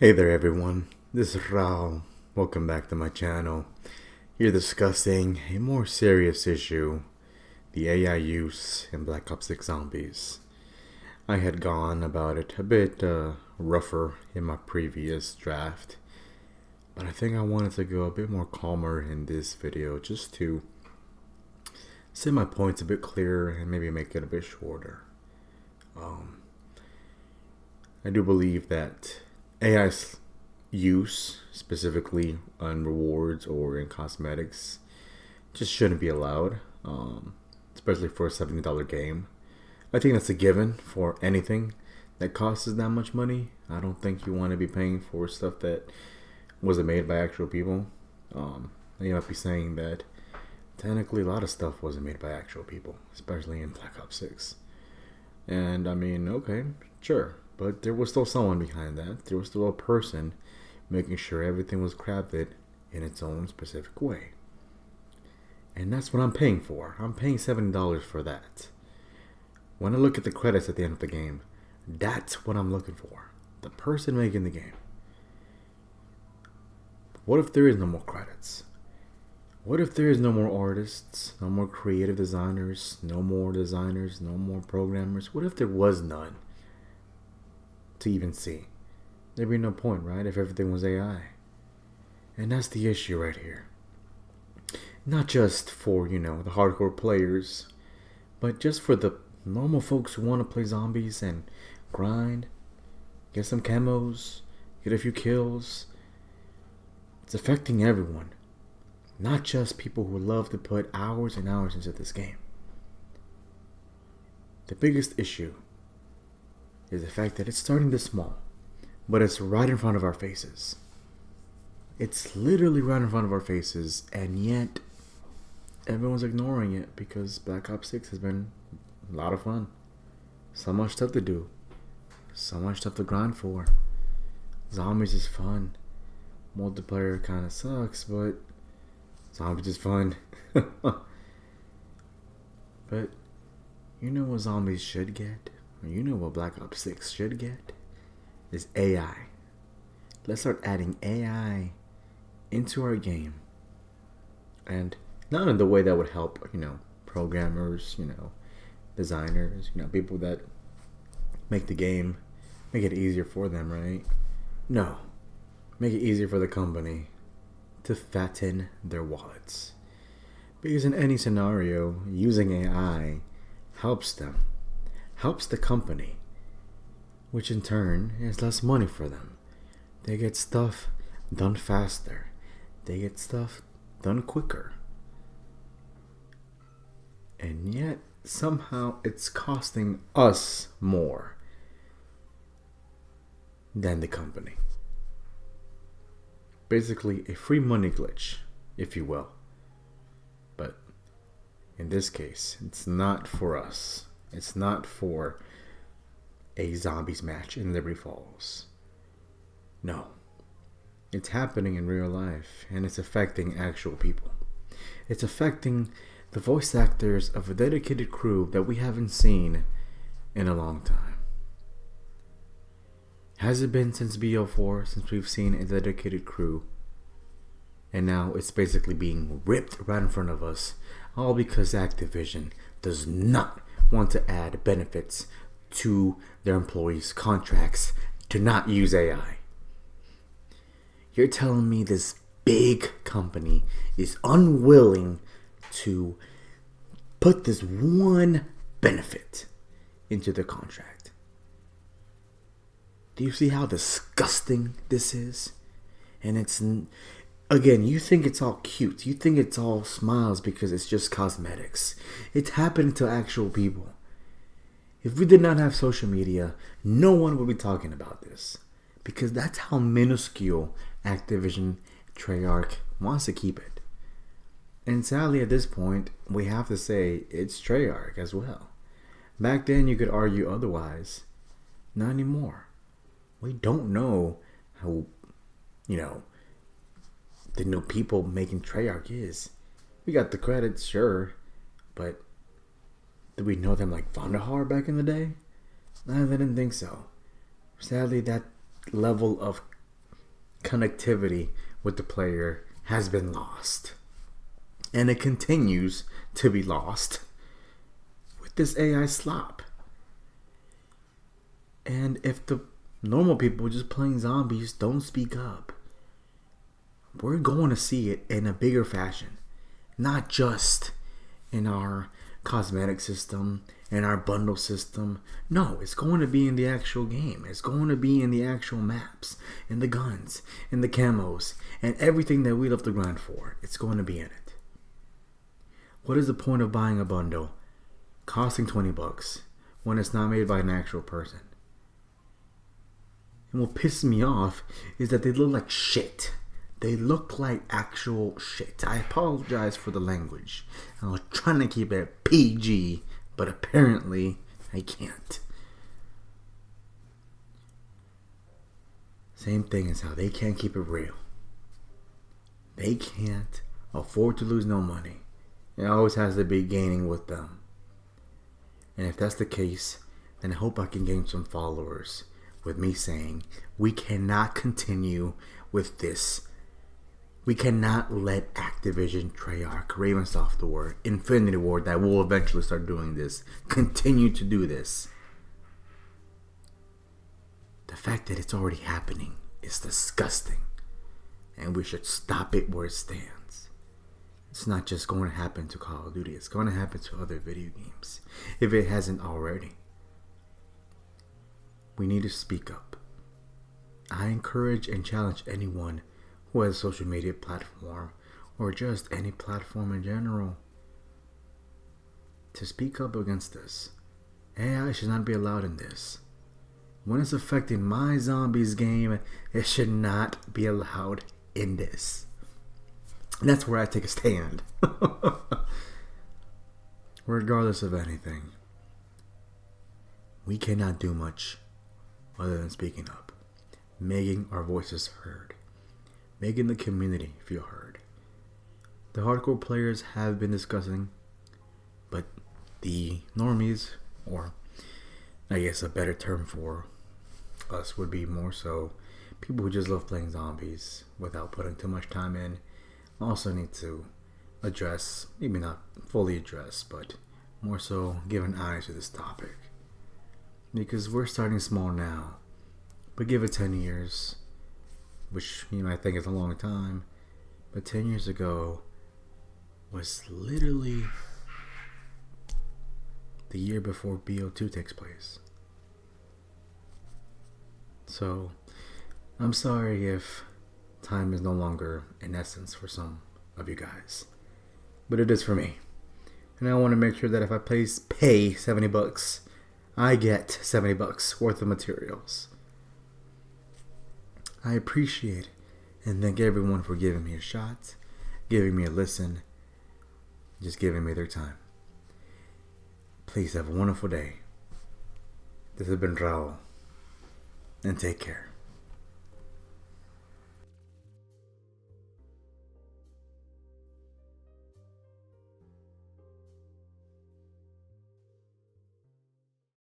Hey there everyone, this is Rao. Welcome back to my channel. Here discussing a more serious issue, the AI use in Black Ops 6 Zombies. I had gone about it a bit rougher in my previous draft, but I think I wanted to go a bit more calmer in this video just to say my points a bit clearer and maybe make it a bit shorter. I do believe that AI's use, specifically on rewards or in cosmetics, just shouldn't be allowed, especially for a $70 game. I think that's a given for anything that costs that much money. I don't think you want to be paying for stuff that wasn't made by actual people. You might be saying that technically a lot of stuff wasn't made by actual people, especially in Black Ops 6. And I mean, okay, sure. But there was still someone behind that. There was still a person making sure everything was crafted in its own specific way. And that's what I'm paying for. I'm paying $70 for that. When I look at the credits at the end of the game, that's what I'm looking for. The person making the game. What if there is no more credits? What if there is no more artists, no more creative designers, no more programmers? What if there was none to even see? There'd be no point, right, if everything was AI. And that's the issue right here. Not just for, the hardcore players, but just for the normal folks who want to play zombies and grind, get some camos, get a few kills. It's affecting everyone. Not just people who love to put hours and hours into this game. The biggest issue is the fact that it's starting this small, but it's right in front of our faces. It's literally right in front of our faces, and yet everyone's ignoring it because Black Ops 6 has been a lot of fun. So much stuff to do. So much stuff to grind for. Zombies is fun. Multiplayer kind of sucks, but zombies is fun. But you know what zombies should get? Or you know what Black Ops 6 should get? Is AI. Let's start adding AI into our game. And not in the way that would help, programmers, designers, people that make the game, make it easier for them, right? No. Make it easier for the company to fatten their wallets. Because in any scenario, using AI helps them, helps the company, which in turn is less money for them. They get stuff done faster. They get stuff done quicker. And yet, somehow, it's costing us more than the company. Basically, a free money glitch, if you will. But in this case, it's not for us. It's not for a zombies match in Liberty Falls. No. It's happening in real life, and it's affecting actual people. It's affecting the voice actors of a dedicated crew that we haven't seen in a long time. Has it been since BO4, since we've seen a dedicated crew? And now it's basically being ripped right in front of us, all because Activision does not want to add benefits to their employees' contracts to not use AI. You're telling me this big company is unwilling to put this one benefit into the contract? Do you see how disgusting this is? And it's, again, you think it's all cute. You think it's all smiles because it's just cosmetics. It's happening to actual people. If we did not have social media, no one would be talking about this. Because that's how minuscule Activision Treyarch wants to keep it. And sadly at this point, we have to say it's Treyarch as well. Back then you could argue otherwise. Not anymore. We don't know how, the new people making Treyarch is. We got the credits, sure, but did we know them like Vandahar back in the day? I didn't think so. Sadly, that level of connectivity with the player has been lost. And it continues to be lost with this AI slop. And if the normal people just playing zombies don't speak up, we're going to see it in a bigger fashion. Not just in our cosmetic system, in our bundle system. No, it's going to be in the actual game. It's going to be in the actual maps, in the guns, in the camos, and everything that we love to grind for. It's going to be in it. What is the point of buying a bundle costing $20 when it's not made by an actual person? And what pisses me off is that they look like shit. They look like actual shit. I apologize for the language. I was trying to keep it PG, but apparently I can't. Same thing as how they can't keep it real. They can't afford to lose no money. It always has to be gaining with them. And if that's the case, then I hope I can gain some followers with me saying we cannot continue with this. We cannot let Activision, Treyarch, Raven Software, Infinity Ward, that will eventually start doing this, continue to do this. The fact that it's already happening is disgusting. And we should stop it where it stands. It's not just going to happen to Call of Duty. It's going to happen to other video games. If it hasn't already. We need to speak up. I encourage and challenge anyone who has a social media platform or just any platform in general to speak up against this. AI should not be allowed in this. When it's affecting my zombies game, it should not be allowed in this. And that's where I take a stand. Regardless of anything, we cannot do much other than speaking up, making our voices heard, making the community feel heard. The hardcore players have been discussing, but the normies, or I guess a better term for us would be more so people who just love playing zombies without putting too much time in, also need to address, maybe not fully address, but more so give an eye to this topic. Because we're starting small now, but give it 10 years, which you might think is a long time, but 10 years ago was literally the year before BO2 takes place. So, I'm sorry if time is no longer an essence for some of you guys, but it is for me. And I want to make sure that if I pay $70, I get $70 worth of materials. I appreciate and thank everyone for giving me a shot, giving me a listen, just giving me their time. Please have a wonderful day. This has been Raul, and take care.